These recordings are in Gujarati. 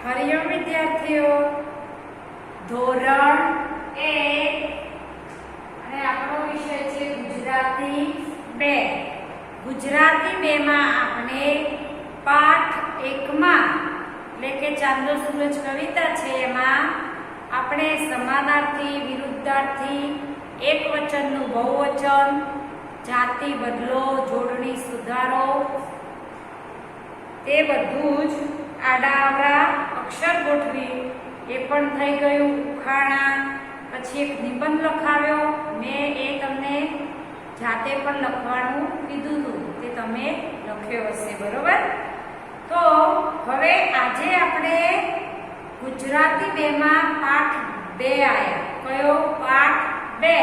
હરિઓમ વિદ્યાર્થીઓ, ધોરણ 1 અને આપણો વિષય છે ગુજરાતી 2. ગુજરાતી 2 માં આપણે પાઠ 1 માં એટલે કે ચાંદો સૂરજ કવિતા છે એમાં આપણે સમાનાર્થી, વિરુદ્ધાર્થી, એકવચનનું બહુવચન, જાતિ બદલો, જોડણી સુધારો તે બધું જ આડાઅવળા અક્ષર ગોઠવી એ પણ થઈ ગયું. ઉખાણા, પછી એક નિબંધ લખાવ્યો મેં, એ તમને જાતે પણ લખવાનું કીધું હતું તે તમે લખ્યો હશે, બરોબર? તો હવે આજે આપણે ગુજરાતી 2 માં પાઠ 2 આવ્યા. કયો પાઠ? 2,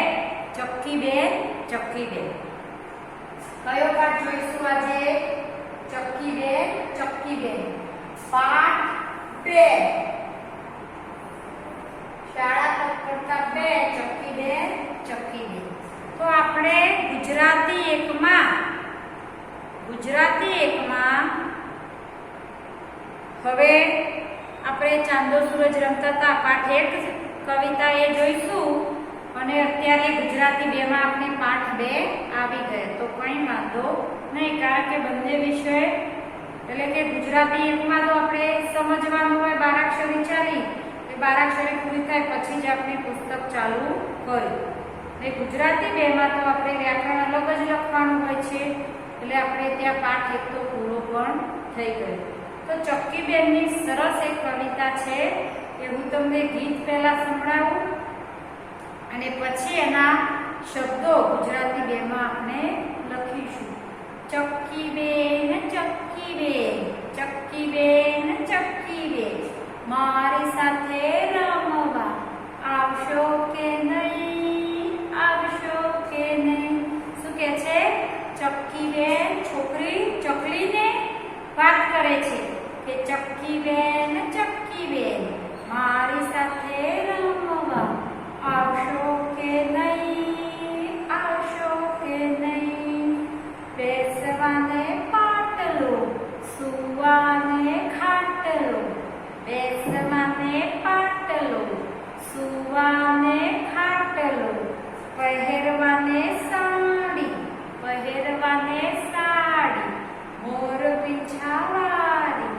ચક્કી બેન ચક્કી બેન. કયો પાઠ જોઈશું આજે? ચક્કી બેન ચક્કી બેન, પાઠ 2, શાળા તત્પરતા 2, ચક્કી બેન ચક્કી બેન. તો આપણે ગુજરાતી 1 માં હવે આપણે ચાંદો સૂરજ રમતા હતા પાઠ 1 કવિતા એ જોઈશું અને અત્યારે ગુજરાતી 2 માં આપણે પાઠ 2 આવી ગયા. તો કંઈ વાંધો નહીં, કારણ કે બંને વિષય એટલે કે ગુજરાતી 1 માં તો આપણે સમજવાનું હોય બારાક્ષરી ચાલી, એ બારાક્ષરી પૂરી થાય પછી જ આપણે પુસ્તક ચાલુ કર્યું. ને ગુજરાતી 2 માં તો આપણે વ્યાકરણ અલગ જ લખવાનું હોય છે, એટલે આપણે ત્યાં પાઠ 1 તો પૂરો પણ થઈ ગયો. તો ચક્કી બેનની સરસ એક કવિતા છે કે હું તમને ગીત પહેલા સંભળાવું અને પછી એના શબ્દો ગુજરાતી 2 માં આપણે લખીશું. ચક્કી બેન ચક્કી બેન, ચક્કી બેન ચક્કી બેન, મારી સાથે રમવા આવશો કે નહીં, આવશો કે નહીં? શું કહે છે? ચક્કી બેન છોકરી ચકલીને વાત કરે છે કે ચક્કી બેન મારી સાથે રમવા આવશો કે નહીં, આવશો કે નહીં? બેસવાને પાટલો, સુવાને ખાટલો, બેસવાને પાટલો, સુવાને ખાટલો, પહેરવાને સાડી, પહેરવાને સાડી, મોર પીંછાવાળી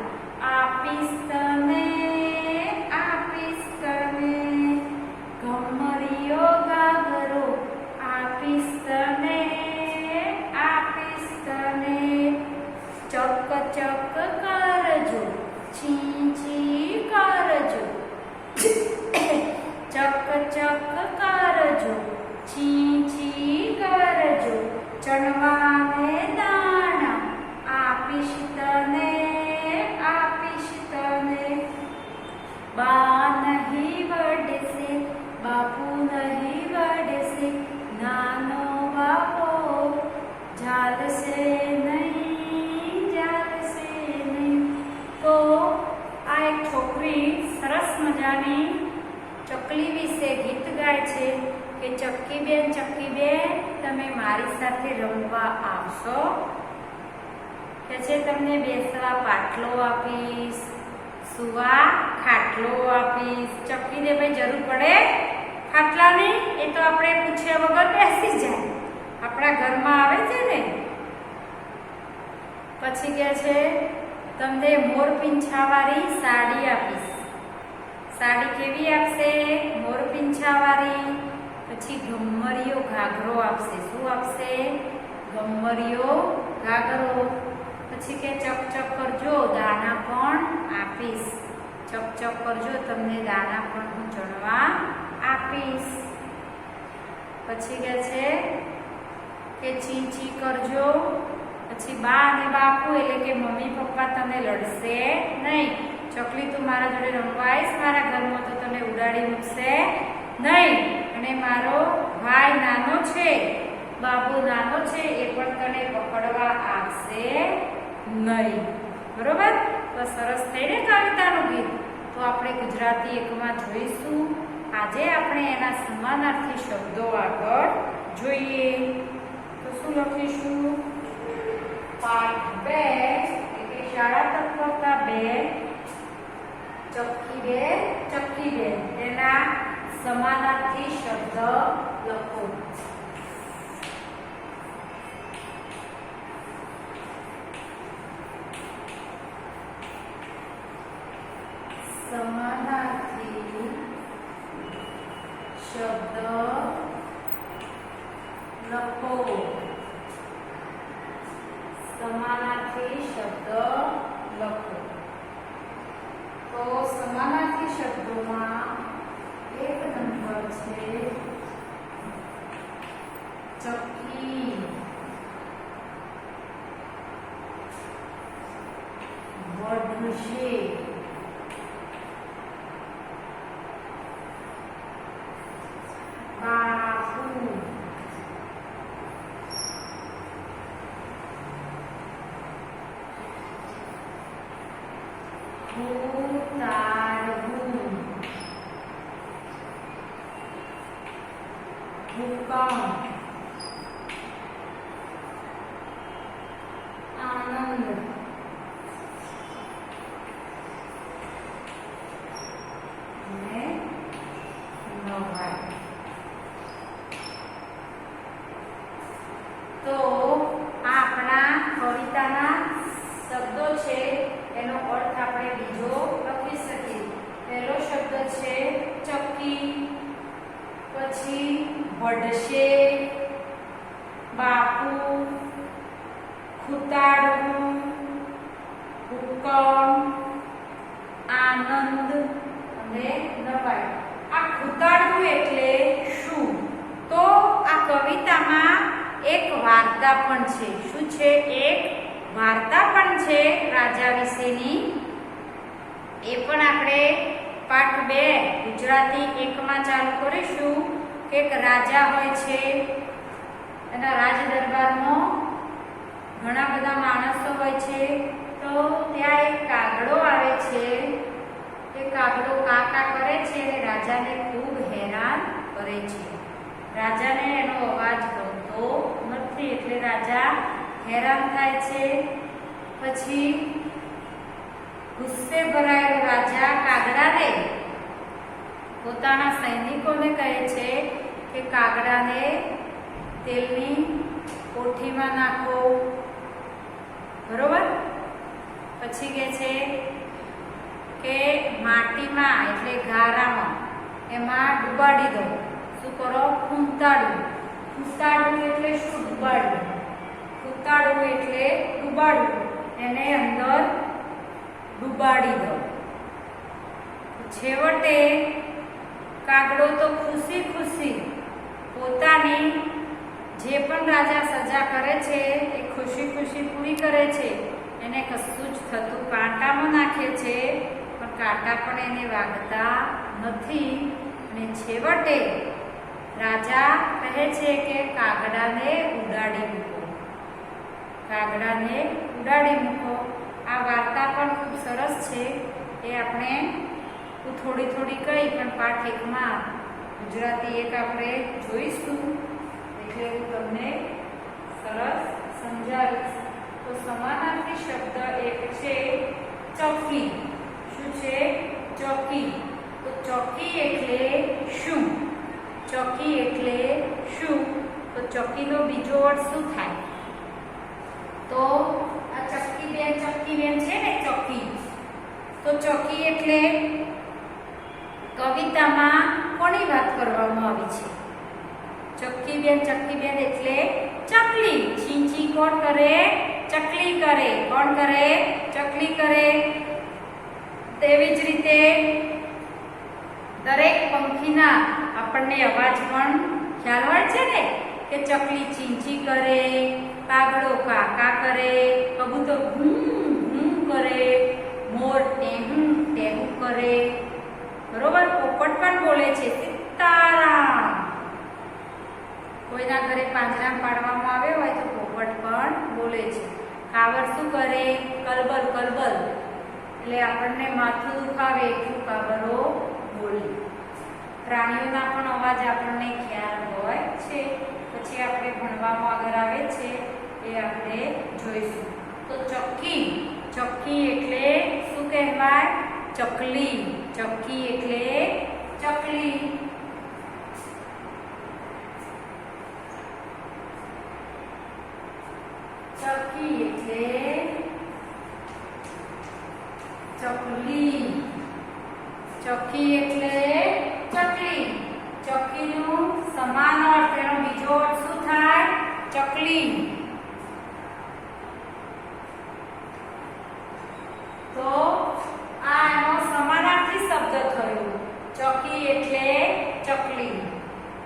આપીશ તને, આપીશ તને, ઘમરીયો ગાગરો આપીશ તને, આપીશ તને, ચક ચક કરજો, છી છી કરજો, ચક ચક કરજો, છી છી કરજો, ચણવાને દાણા આપીશ તને, આપીશ તને, બા નહીં વડશે, બાપુ નહીં વડશે, નાનો બાપો ઝાલશે નહીં, ઝાલશે નહીં. તો આ એક છોકરી સરસ મજાની ચકલી વિશે ગીત ગાય છે કે ચક્કી બેન તમે મારી સાથે રમવા આવશો કે છે? તમને બેસવા પાટલો આપીશ, સુવા ખાટલો આપીશ. ચક્કીને ભાઈ જરૂર પડે ખાટલાની? એ તો આપણે પૂછ્યા વગર બેસી જાય, આપણા ઘરમાં આવે છે ને. પછી કે છે તમને મોર પીંછાવાળી સાડી આપીશ. સાડી કેવી આપશે? મોર પીંછાવાળી. પછી ગમરીયો ઘાઘરો આપશે. શું આપશે? ગમરીયો ઘાઘરો. પછી કે ચક ચક કરજો, દાણા પણ આપીશ. ચક ચક કરજો, તમને દાણા પણ હું ચણવા આપીશ. પછી કે છે કે ચી ચી કરજો. પછી બા અને બાપુ એટલે કે મમ્મી પપ્પા તને લડશે નહીં. ચકલી તું મારા જોડે રમવા આવીશ મારા ઘરમાં તો તને ઉડાડી મૂકશે નહીં. અને મારો ભાઈ નાનો છે, બાબુ નાનો છે, એ પણ તને પકડવા આવશે નહીં. બરોબર? તો સરસ થઈને કવિતાનું ગીત તો આપણે ગુજરાતી 1 માં જોઈશું. આજે આપણે એના સમાનાર્થી શબ્દો આગળ જોઈએ. તો શું લખીશું? પાઠ 2 એટલે કે શાળા તત્પરતા 2, ચક્કી બેન તેના સમાનાર્થી શબ્દ લખો. સમાનાર્થી શબ્દ લખો. સમાનાર્થી શબ્દ લખો. તો સમાનાર્થી શબ્દોમાં એક નંબર છે ચક્કી, વધશે, બાપુ, ઉતારવું, હુકમ, આનંદ, અને નવાઈ. તો આ આપણા કવિતાના શબ્દો છે, એનો અર્થ આપણે બીજો લખી શકીએ. પહેલો શબ્દ છે ચક્કી, પછી વઢશે, બાપુ, ખૂતાડવું, હુકમ, આનંદ અને નવાઈ. આ ખૂતાડવું એટલે શું? તો આ કવિતામાં એક વાર્તા પણ છે. શું છે? એક વાર્તા પણ છે રાજા વિશેની. એ પણ આપણે પાઠ 2 ગુજરાતી 1 માં ચાલુ કરીશું. કે એક રાજા હોય છે, એના રાજ દરબારમાં ઘણા બધા માણસો હોય છે. તો ત્યાં એક કાગડો આવે છે. એ કાગડો કાકા કરે છે અને રાજાને ખૂબ હેરાન કરે છે. રાજાને એનો અવાજ ગમતો નથી, એટલે રાજા હેરાન થાય છે. પછી ગુસ્સે ભરાયેલો રાજા કાગડાને પોતાના સૈનિકોને કહે છે કે કાગડાને તેલની કોઠીમાં નાખો. બરોબર? પછી કહે છે કે માટીમાં એટલે ગારામાં એમાં ડુબાડી દો. શું કરો? ખૂંતાડવું. ખૂંતાડવું એટલે શું? ડુબાડવું. ખૂંતાડવું એટલે ડુબાડવું. એને અંદર ડુબાડી દો. છેવટે કાગડો તો ખુશી ખુશી પોતાની જે પણ રાજા સજા કરે છે એ ખુશી ખુશી પૂરી કરે છે. એને કશું જ થતું, કાંટામાં નાખે છે પણ કાંટા પણ એને વાગતા નથી. અને છેવટે રાજા કહે છે કે કાગડાને ઉડાડી મૂકો. કાગડાને ઉડાડી મૂકો. આ વાર્તા પણ ખૂબ સરસ છે. એ આપણે થોડી થોડી કહી, પણ પાઠ 1 માં ગુજરાતી 1 આપણે જોઈશું, એટલે હું તમને સરસ સમજાવીશ. તો સમાનાર્થી શબ્દ એક છે ચક્કી. શું છે? ચક્કી. તો ચક્કી એટલે શું? ચક્કી એટલે શું? તો ચક્કીનો બીજો અર્થ શું થાય? તો આ ચક્કી બેન છે ને, ચક્કી. તો ચક્કી એટલે કવિતામાં કોની વાત કરવામાં આવી છે? ચક્કી બેન એટલે ચકલી. છીંચી કોણ કરે? ચકલી કરે. કોણ કરે? ચકલી કરે. તેવી જ રીતે દરેક પંખીના આપણને અવાજ પણ ખ્યાલ હોય છે ને, કે ચકલી ચીંચી કરે, કાગડો કાકા કરે, કબૂતર ઘૂં ઘૂં કરે, મોર ટેહું ટેહું કરે. બરોબર? પોપટ પણ બોલે છે સીતારામ. કોઈના ઘરે પાંજરામાં પાડવામાં આવ્યો હોય તો પોપટ પણ બોલે છે. કાવર શું કરે? કલબલ કલબલ. એટલે આપણને માથું દુખાવે એટલું કાવરો બોલે. પ્રાણીઓના પણ અવાજ આપણને ખ્યાલ હોય છે. પછી આપણે ભણવામાં આગળ આવે છે એ આપણે જોઈશું. તો ચક્કી એટલે શું કહેવાય? ચકલી. ચક્કી એટલે ચકલી. ચક્કી એટલે ચકલી. ચક્કી એટલે ચકલી. ચક્કીનું સમાન અર્થ, એનો બીજો અર્થ શું થાય? ચકલી. તો આ એનો સમાનાર્થી શબ્દ થયો. ચક્કી એટલે ચકલી.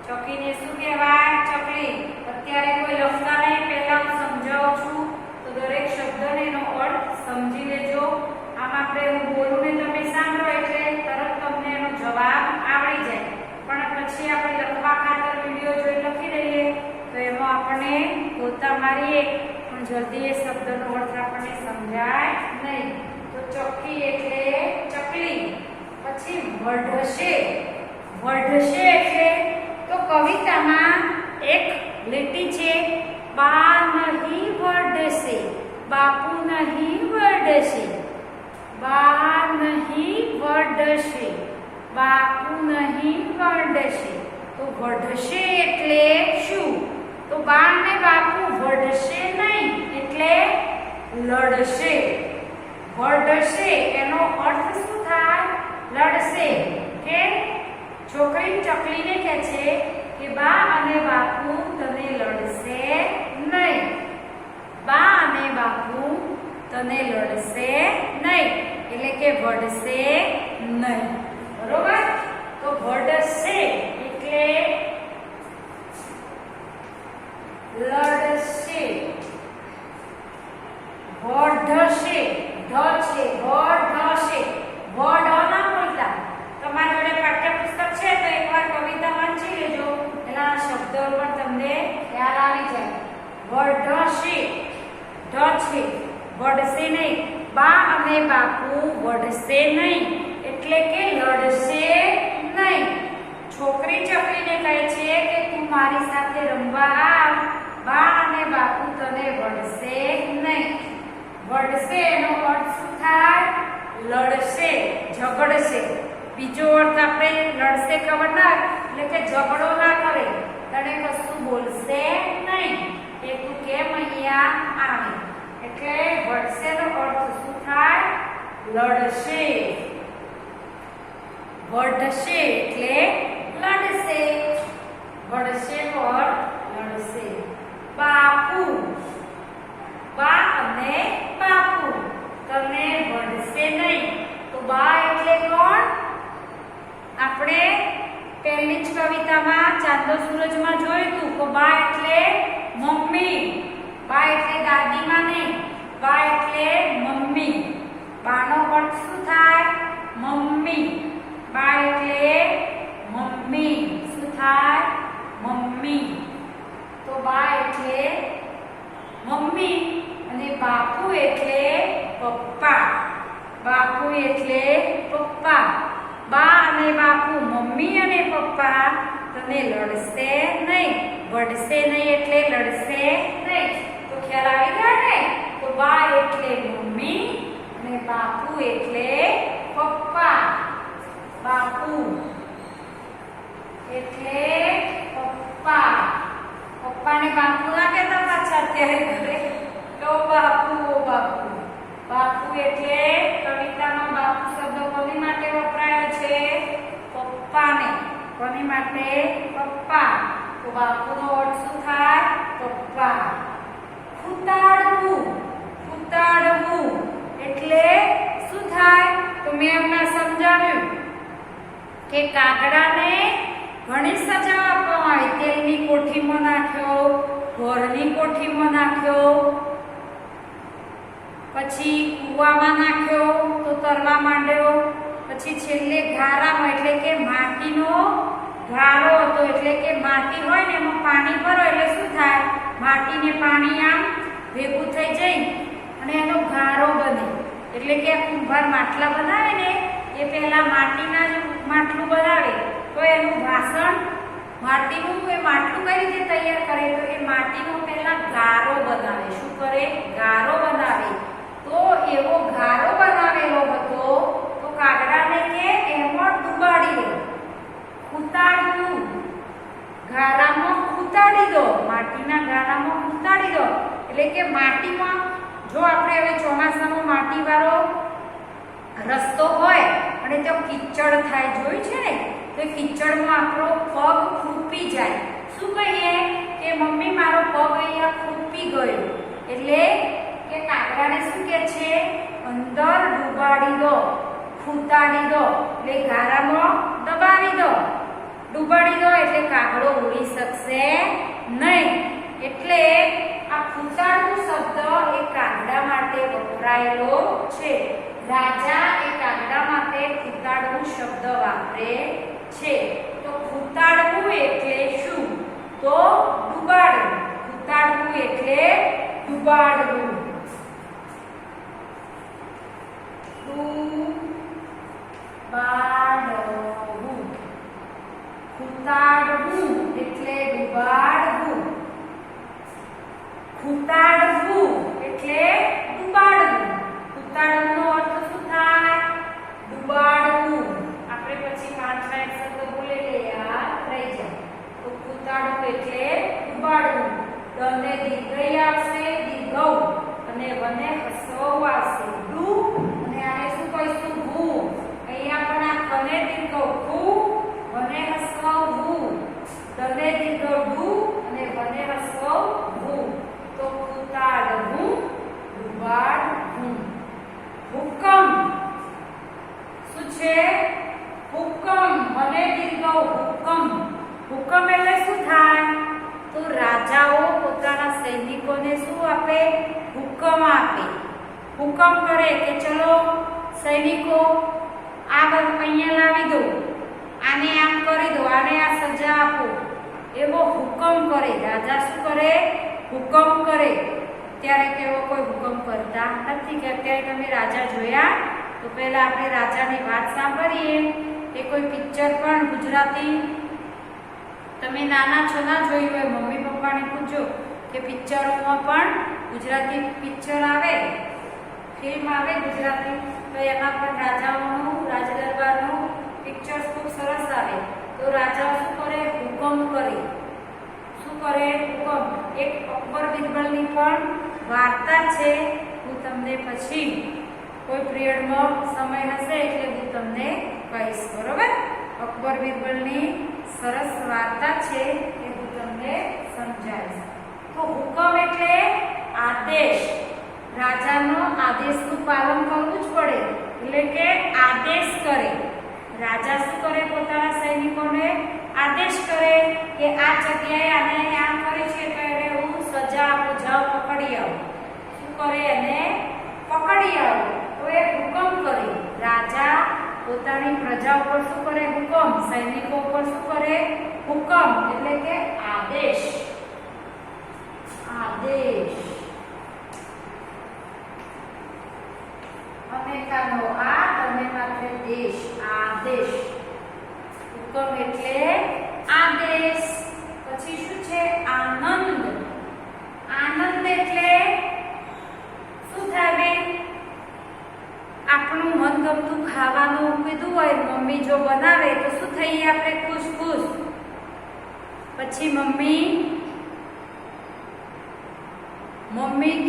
ચક્કીને શું કહેવાય? ચકલી. અત્યારે કોઈ લખતા નહીં, પહેલા હું સમજાવું છું તો દરેક શબ્દને એનો અર્થ સમજી લેજો. આમ આપણે હું બોલું ને તમે સાંભળો એટલે તરત તમને એનો જવાબ આવડી જાય. પણ પછી આપણે લખવા ખાતર વિડિયો જોઈ લખી રહીએ તો એમાં આપણને ગોતા મારીએ પણ જલ્દી એ શબ્દનો અર્થ આપણને સમજાય નહીં. તો ચક્કી એટલે ચકલી. પછી વઢશે. વઢશે એટલે તો કવિતામાં એક લીટી છે, બા નહીં વઢશે, બાપુ નહીં વઢશે. બા નહીં વઢશે, બાપુ નહીં વઢશે. તો વઢશે એટલે શું? તો બા ને બાપુ વઢશે નહીં એટલે લડશે. વઢશે એનો અર્થ શું થાય? લડશે. કે છોકરી ચકલીને કહે છે કે બા અને બાપુ તને લડશે નહીં. બા અને બાપુ તને લડશે નહીં એટલે કે વઢશે નહીં. બરોબર? તો વઢશે એટલે લડશે. વઢશે ઢ છે, વઢશે. વઢ ના બોલતા. તમારી જોડે પાઠ્યપુસ્તક છે તો એકવાર કવિતા વાંચી લેજો, એના શબ્દો પર તમને ખ્યાલ આવી જાય. વઢશે ઢ છે, વઢશે નહીં. બા અને બાપુ વઢશે નહીં એટલે કે લડશે નહીં. છોકરી ચકલીને કહે છે કે તું મારી સાથે રમવા આવ, બા અને બાપુ તને વઢશે નહીં. વઢશે એનો અર્થ શું થાય? લડશે, ઝઘડશે. બીજો અર્થ આપણે લડશે ખબર ના એટલે કે ઝઘડો ના કરે, તને કશું બોલશે નહીં કે તું કેમ અહીંયા આવી. એટલે વઢશે નો અર્થ શું થાય? લડશે. વઢશે એટલે લડશે. વઢશે નો અર્થ લડશે. બાપુ. બા અને બાપુ તને વઢશે નહીં. તો બા એટલે કોણ? આપણે પહેલી જ કવિતામાં ચાંદો સૂરજમાં જોયું હતું કે બા એટલે મમ્મી. બા એટલે દાદીમાં નહીં, બા એટલે મમ્મી. બાનો અર્થ શું થાય? મમ્મી. બા એટલે મમ્મી. શું થાય? મમ્મી. તો બા એટલે મમ્મી અને બાપુ એટલે પપ્પા. બાપુ એટલે પપ્પા. બા અને બાપુ મમ્મી અને પપ્પા તને લડશે નહીં. વઢશે નહીં એટલે લડશે નહીં. તો ખ્યાલ આવી ગયા ને? તો બા એટલે મમ્મી અને બાપુ એટલે પપ્પા. બાપુ એટલે પપ્પા. પપ્પાને બાપુ ના કહેતા પાછા અત્યારે ઘરે. તો બાપુ, ઓ બાપુ. બાપુ એટલે કવિતામાં બાપુ શબ્દ કોની માટે વપરાયો છે? પપ્પાને. કોની માટે? પપ્પા. તો બાપુનો અર્થ શું થાય? પપ્પા. ખૂતાડવું. ખૂતાડવું એટલે શું થાય? તો મેં હમણાં સમજાવ્યું કે કાગડાને ઘણી સજા આપવામાં આવી. તેલની કોઠીમાં નાખ્યો, ઘોરની કોઠીમાં નાખ્યો, પછી કૂવામાં નાખ્યો તો તરવા માંડ્યો, પછી છેલ્લે ગારામાં એટલે કે માટીનો ગારો હતો. એટલે કે માટી હોય ને એમાં પાણી ભરો એટલે શું થાય? માટીને પાણી આમ ભેગું થઈ જાય અને એનો ગારો બને. એટલે કે કુંભાર માટલા બનાવે ને એ પહેલા માટીના જ માટલું બનાવે તો એનું વાસણ માટીનું એ માટલું કઈ રીતે તૈયાર કરે? તો એ માટીનો પહેલા ગારો બનાવે. શું કરે? ગારો બનાવે. તો એવો ગારો બનાવેલો હતો તો કાગડા એટલે કે માટીમાં જો આપણે હવે ચોમાસામાં માટીવાળો રસ્તો હોય અને ત્યાં કીચડ થાય, જોયું છે ને, તો કીચડમાં આપણો પગ ખૂંપી જાય. શું કહીએ કે મમ્મી મારો પગ અહીંયા ખૂંપી ગયો, એટલે કે કાગડાને શું કહે છે, અંદર ડુબાડી દો, ખૂંટાડી દો, એટલે ગારામાં દબાવી દો. ડુબાડી દો એટલે કાગડો ઉડી શકશે નહીં. એટલે આ ખૂંટાડવું શબ્દ એ કાગડા માટે વપરાયેલો છે. રાજા એ કાગડા માટે ખૂંટાડવું શબ્દ વાપરે છે. તો ખૂંટાડવું એટલે શું? તો ડુબાડવું. ખૂંટાડવું એટલે ડુબાડવું. ડુબાડવું. ખૂંટાડવું એટલે ડુબાડવું. ખૂંટાડવું એટલે ડુબાડવું. ખૂંટાડવાનો અર્થ શું થાય? ડુબાડવું. આપણે પછી 5 શબ્દ બોલેલે યાદ રહી જાય. તો ખૂંટાડવું એટલે ડુબાડવું. દને દીર્ઘ આવશે, દીર્ઘ, અને વને હસ્વ આવશે, ડુ, અને આને શું કહીશું? ભૂ. અહીંયા પણ આ કને દીર્ઘ ભૂ, વને હસ્વ ભૂ. દને દીર્ઘ ડુ અને વને હસ્વ ભૂ. તો ખૂંટાડવું, ડુબાડવું. હુકમ શું છે? હુકમ. વને દીર્ઘ હુકમ. હુકમ એટલે શું થાય? તો રાજાઓ પોતાના સૈનિકોને શું આપે? હુકમ આપે. હુકમ કરે કે ચલો સૈનિકો આ અહીંયા લાવી દો, આને આમ કરી દો, આને આ સજા આપો, એવો હુકમ કરે. રાજા શું કરે? હુકમ કરે. ત્યારે કેવો કોઈ હુકમ કરતા નથી. કે અત્યારે તમે રાજા જોયા? તો પહેલા આપણે રાજાની વાત સાંભળીએ. એ કોઈ પિક્ચર પણ ગુજરાતી તમે નાના છો ના જોયું હોય, મમ્મી પપ્પાને પૂછજો કે પિક્ચરોમાં પણ ગુજરાતી પિક્ચર આવે, ફિલ્મ આવે ગુજરાતી, તો એમાં પણ રાજાઓનું, રાજ દરબારનું પિક્ચર ખૂબ સરસ આવે. તો રાજાઓ શું કરે? હુકમ કરે. શું કરે? હુકમ. એક અકબર બિરબલની પણ વાર્તા છે. હું તમને પછી કોઈ પિરિયડમાં સમય હશે એટલે હું તમને કહીશ, બરોબર? અકબર બિરબલની સરસ વાર્તા છે એ હું તમને સમજાવીશ. તો હુકમ એટલે આદેશ. રાજાનો આદેશનું પાલન કરવું જ પડે. એટલે કે આદેશ કરે. રાજા શું કરે? પોતાના સૈનિકોને આદેશ કરે કે આ જગ્યાએ આને આમ કરી છે તો એને હું સજા આપું, જાઓ પકડી આવો. શું કરે? એને પકડી આવો. તો એ હુકમ કરે. રાજા પોતાની પ્રજા ઉપર શું કરે? હુકમ. સૈનિકો ઉપર શું કરે? હુકમ. એટલે કે આદેશ. આદેશ. અને કાનો આ તમે માત્ર દેશ. આદેશ. હુકમ એટલે આદેશ. પછી શું છે? આનંદ. આનંદ એટલે શું થાય? આપણું મનગમતું ખાવાનું કીધું હોય, મમ્મી જો બનાવે તો શું થઈએ આપણે? ખુશ ખુશ. પછી મમ્મી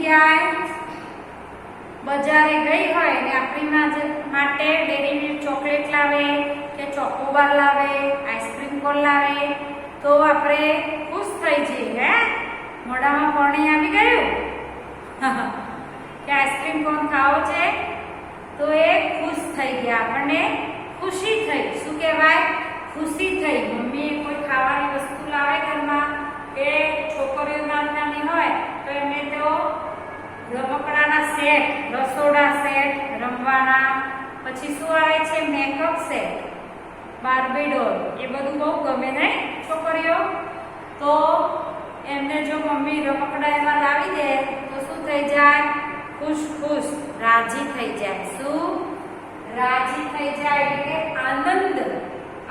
ક્યાંય બજારે ગઈ હોય ને આપણી માટે ડેરી મિલ્ક ચોકલેટ લાવે કે ચોકોબાર લાવે, આઈસ્ક્રીમ કોન લાવે, તો આપણે ખુશ થઈ જઈએ. હે, મોઢામાં પાણી આવી ગયું કે આઈસ્ક્રીમ કોન ખાવો છે, તો એ ખુશ થઈ ગયા. આપણને ખુશી થઈ. શું કહેવાય? ખુશી થઈ. મમ્મીએ કોઈ ખાવાની વસ્તુ લાવે ઘરમાં, કે છોકરીઓ નાની હોય તો એમને તો રમકડાના સેટ, રસોડા સેટ રમવાના, પછી શું આવે છે? મેકઅપ સેટ, બાર્બી ડોલ, એ બધું બહુ ગમે ને છોકરીઓ. તો એમને જો મમ્મી રમકડા એમાં લાવી દે તો શું થઈ જાય? ખુશ ખુશ, રાજી થઈ જાય. શું? રાજી થઈ જાય. એટલે આનંદ.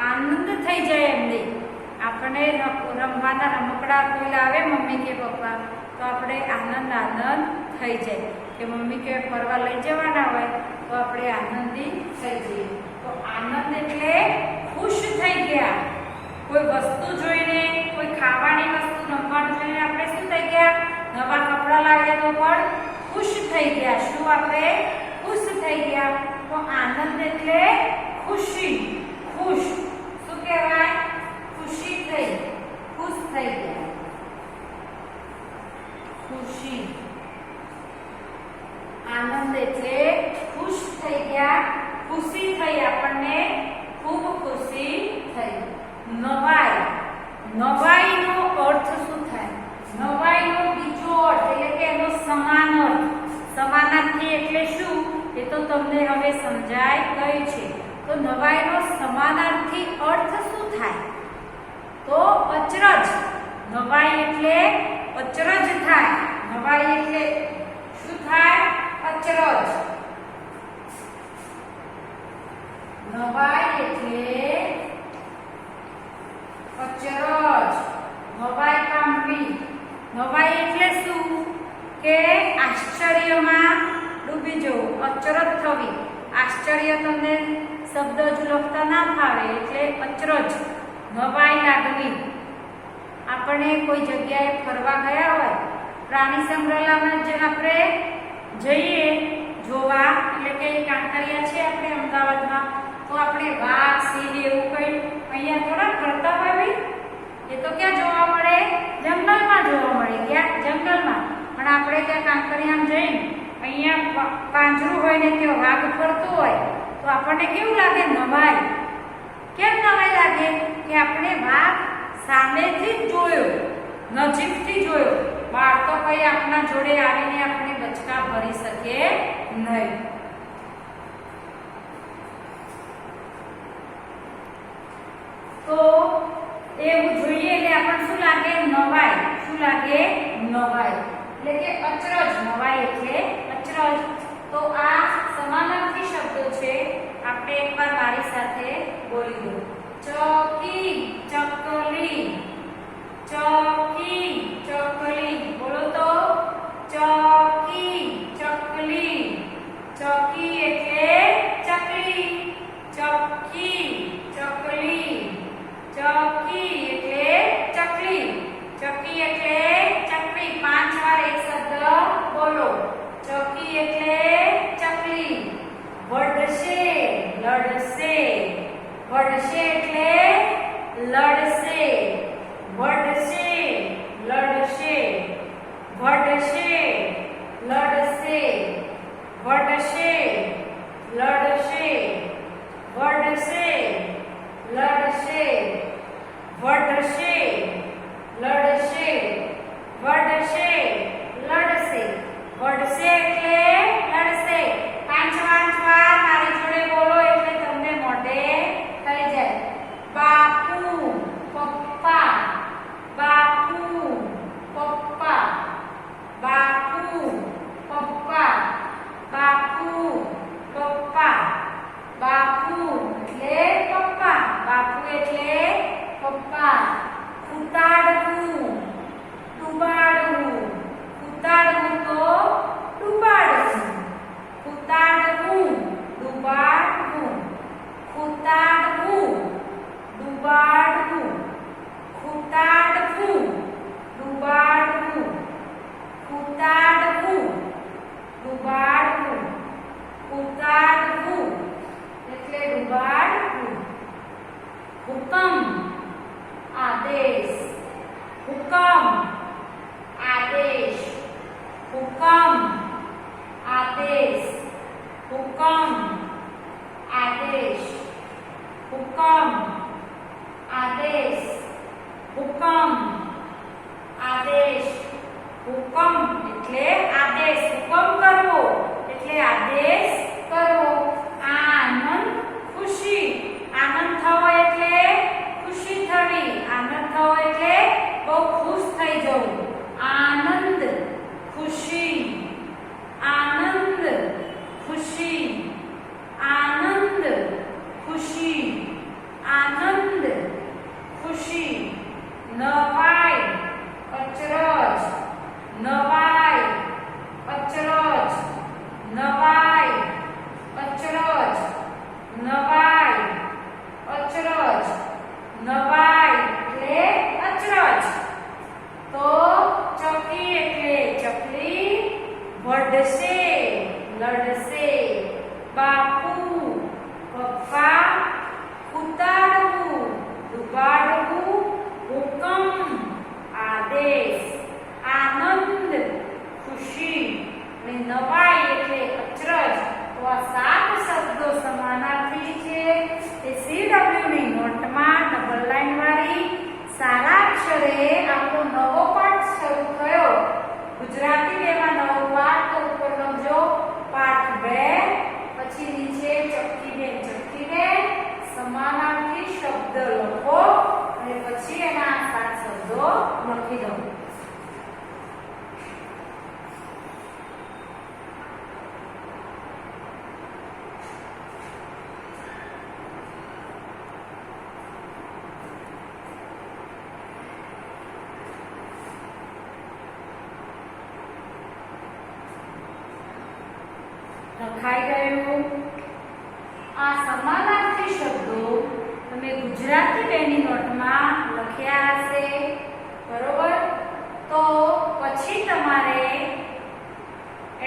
આનંદ થઈ જાય એમને. આપણે રમવાના રમકડા કોઈ લાવે મમ્મી કે પપ્પા, તો આપણે આનંદ થઈ જાય. કે મમ્મી કે ફરવા લઈ જવાના હોય તો આપણે આનંદી થઈ જઈએ. તો આનંદ એટલે ખુશ થઈ ગયા. કોઈ વસ્તુ જોઈને, કોઈ ખાવાની વસ્તુ, રમવાનું જોઈને આપણે શું થઈ ગયા? નવા કપડા લાવ્યા તો પણ ખુશ થઈ ગયા. શું આપણે ખુશ થઈ ગયા? તો આનંદ એટલે ખુશી. ખુશ શું કહેવાય? ખુશી થઈ, ખુશ થઈ ગયા. ખુશી. આનંદ એટલે ખુશ થઈ ગયા, ખુશી થઈ, આપણને ખૂબ ખુશી થઈ. નવાઈ. નવાઈનો અર્થ શું થાય? નવાઈનો બીજો અર્થ એટલે કે એનો સમાન અર્થ. સમાનાર્થી એટલે શું એ તો તમને હવે સમજાય ગયું છે. તો નવાઈનો સમાનાર્થી અર્થ શું થાય? તો અચરજ. નવાઈ એટલે અચરજ થાય. નવાઈ એટલે શું થાય? અચરજ. નવાઈ એટલે અચરજ. નવાઈ પામવી. નવાઈ એટલે શું? કે આશ્ચર્યમાં ડૂબી જવું, અચરજ થવી. આશ્ચર્ય તમને શબ્દ જ લખતા ના ફાવે એટલે અચરજ, નવાઈ લાગવી. આપણે કોઈ જગ્યાએ ફરવા ગયા હોય, પ્રાણી સંગ્રહાલયમાં જે આપણે જઈએ જોવા, એટલે કે કાંકરિયા છે આપણે અમદાવાદમાં, તો આપણે વાઘ, સિંહ એવું કઈ અહીંયા થોડા ફરતા હોય ભાઈ. એ તો ક્યાં જોવા મળે? જંગલમાં જોવા મળે. ક્યાં? જંગલમાં. પણ આપણે ત્યાં કાંકરિયામાં જઈને અહીંયા પાંજરું હોય ને ત્યાં વાઘ ફરતો હોય તો આપણને કેવું લાગે? નવાઈ. કેમ નવાઈ લાગે? કે આપણે વાઘ સામેથી જ જોયો, નજીકથી જોયો. બહાર તો કઈ આપણા જોડે આવીને આપણે બચકા ભરી શકે નહીં. તો એવું જોઈએ એટલે આપણને શું લાગે? નવાઈ. શું લાગે? નવાઈ એટલે કે અચરજ. નવાઈ એટલે અચરજ. તો આ સમાનાર્થી શબ્દો છે. આપણે એકવાર મારી સાથે બોલી દો. ચોકી, ચકલી. ચોકી, ચકલી. બોલો તો. ચોકી, ચકલી. ચોકી એટલે ચકલી. ચોકી, ચકલી. ચોકી એટલે ચકલી. ચોકી એટલે ચકલી. 5 વાર એક શબ્દ બોલો. ચોકી એટલે ચકલી. વડશે, લડશે. વડશે એટલે લડશે. વડશે, લડશે. વડશે, લડશે. વડશે, લડશે. વડશે, લડશે. વડશે, લડશે. વડશે, લડશે. વડશે એટલે લડશે. 5 વાર મારી જોડે બોલો એટલે તમને મોઢે થઈ જાય. બાપુ, પપ્પા. બાપુ, પપ્પા. બાપુ, પપ્પા. બાપુ, પપ્પા. બાપુ એટલે પપ્પા. બાપુ એટલે પપ્પા. ઉતાડવું, ડુબાડવું. ઉતાડવું તો ડુબાડવું. ઉતાડવું, ડુબાડવું. ઉતાડવું, ડુબાડવું. ઉતાડવું, ડુબાડવું. ઉતાડવું, ડુબાડવું. ઉતાડવું એટલે ડુબાડવું. હુકમ, આદેશ. હુકમ, આદેશ. હુકમ, આદેશ. હુકમ, આદેશ. હુકમ, આદેશ. હુકમ, આદેશ. હુકમ એટલે આદેશ. હુકમ કરવો એટલે આદેશ કરવો. આનંદ, ખુશી. આનંદ થવો એટલે ખુશી થવી. આનંદ થવો એટલે બહુ ખુશ થઈ જવું. આનંદ, ખુશી. આનંદ, ખુશી. આનંદ, ખુશી. આનંદ, ખુશી. નવાઈ, અચરજ. નવાઈ, વઢશે લડશે, બાપુ પપ્પા, કૂતાડવું ડુબાડવું, હુકમ આદેશ, આનંદ ખુશી અને નવાઈ એટલે અચરજ. તો આ 7 શબ્દો સમાનાર્થી છે. તે CW ની નોટમાં ડબલ લાઈન વાળી સારા અક્ષરે આપણો નવો પાઠ શરૂ થયો. ગુજરાતી 2 માં નવો પાઠ. તો ઉપર લખજો પાઠ 2, પછી નીચે ચપટી ને સમાનાર્થી શબ્દ લખો અને પછી એના 7 શબ્દો લખી દો. લખાઈ ગયું. આ સમાનાર્થી શબ્દો તમે ગુજરાતી 2 ની નોટમાં લખ્યા હશે, બરોબર? તો પછી તમારે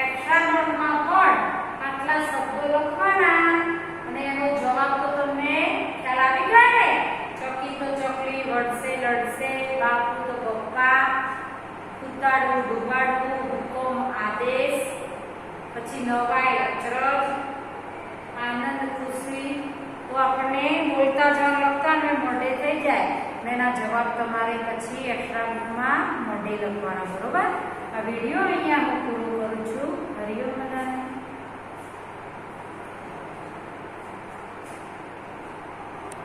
એક્સ્ટ્રા નોટમાં પણ આટલા શબ્દો લખવાના અને એનો જવાબ તો તમને ખ્યાલ આવી ગયો ને. ચકી તો ચકલી, વળશે લડશે, બાપુ તો પપ્પા, કૂતાડવું ડુબાડવું, હુકમ આદેશ, પછી નવાઈ અચરજ, આનંદ ખુશી. તો આપણને બોલતા જવાનું લખતા ને મોઢે થઈ જાય ને એના જવાબ તમારે પછી એક્સ્ટ્રા બુકમાં મોઢે લખવાના, બરોબર? આ વિડીયો અહીંયા હું પૂરો કરું છું.